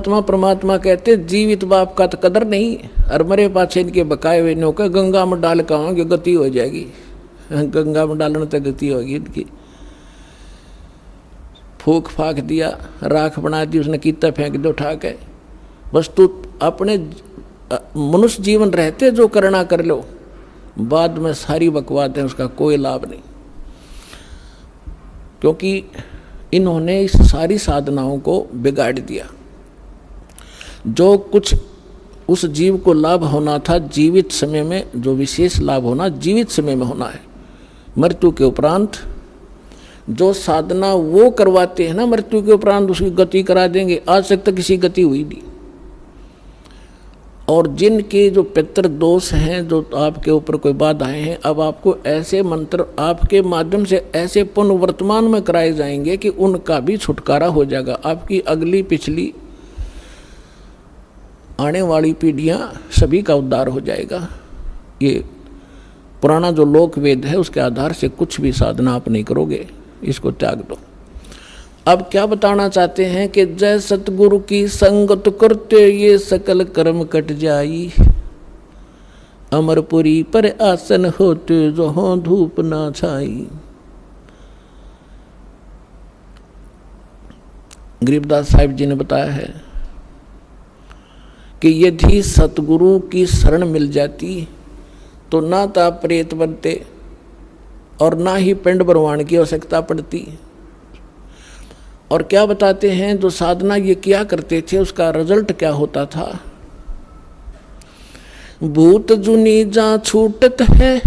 आत्मा परमात्मा कहते जीवित बाप का तो कदर नहीं, और मरे पाछे इनके बकाए हुए नो का गंगा में डाल कहोगे गति हो जाएगी। गंगा में डालने तक गति होगी इनकी। फूक फाक दिया, राख बना दी, उसने कीता फेंक दो उठा के। बस तू अपने मनुष्य जीवन रहते जो करना कर लो, बाद में सारी बकवाद है, उसका कोई लाभ नहीं। क्योंकि इन्होंने इस सारी साधनाओं को बिगाड़ दिया। जो कुछ उस जीव को लाभ होना था जीवित समय में, जो विशेष लाभ होना जीवित समय में होना है, मृत्यु के उपरांत जो साधना वो करवाते हैं ना, मृत्यु के उपरांत उसकी गति करा देंगे। आज तक तो किसी गति हुई नहीं। और जिनके जो पितृ दोष हैं, जो आपके ऊपर कोई बाधाएं हैं, अब आपको ऐसे मंत्र आपके माध्यम से ऐसे पुनर्वर्तमान में कराए जाएंगे कि उनका भी छुटकारा हो जाएगा। आपकी अगली पिछली आने वाली पीढ़ियां सभी का उद्धार हो जाएगा। ये पुराना जो लोक वेद है उसके आधार से कुछ भी साधना आप नहीं करोगे, इसको त्याग दो। अब क्या बताना चाहते हैं कि जय सतगुरु की संगत करते ये सकल कर्म कट जाई, अमरपुरी पर आसन होते जहाँ धूप ना छाई। गरीबदास साहिब जी ने बताया है कि यदि सतगुरु की शरण मिल जाती तो ना तो आप प्रेत बनते और ना ही पिंड भरवान की आवश्यकता पड़ती। और क्या बताते हैं, जो साधना ये किया करते थे उसका रिजल्ट क्या होता था। भूत जुनी जा छूटत है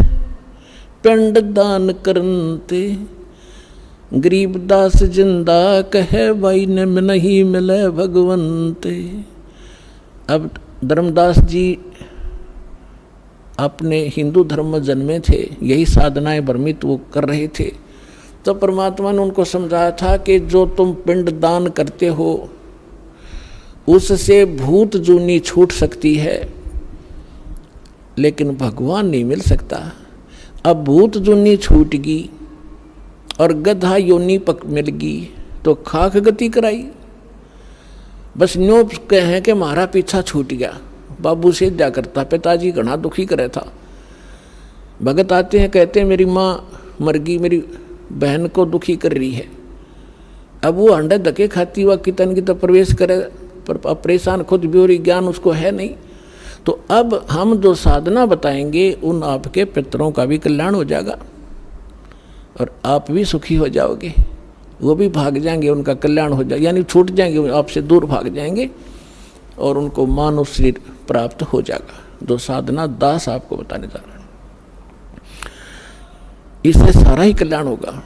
पिंड दान करते, गरीबदास जिंदा कहे भाई ने नहीं मिले भगवंते। अब धर्मदास जी अपने हिंदू धर्म में जन्मे थे, यही साधनाएं भ्रमित वो कर रहे थे। तो परमात्मा ने उनको समझाया था कि जो तुम पिंड दान करते हो उससे भूत जूनी छूट सकती है, लेकिन भगवान नहीं मिल सकता। अब भूत जूनी छूट गई और गधा योनी पक मिल गई तो खाक गति कराई। बस न्यो कहें कि हमारा पीछा छूट गया। बाबू से जा करता, पिताजी घना दुखी करे था। भगत आते हैं, कहते हैं मेरी माँ मर गई, मेरी बहन को दुखी कर रही है। अब वो अंडे धके खाती हुआ कितन की तो प्रवेश करे, पर परेशान खुद भी हो रही, ज्ञान उसको है नहीं। तो अब हम जो साधना बताएंगे उन आपके पितरों का भी कल्याण हो जाएगा और आप भी सुखी हो जाओगे, वो भी भाग जाएंगे, उनका कल्याण हो जाएगा, यानी छूट जाएंगे, आपसे दूर भाग जाएंगे और उनको मानव शरीर प्राप्त हो जाएगा। जो साधना दास आपको बताने जा रहा है, इससे सारा ही कल्याण होगा।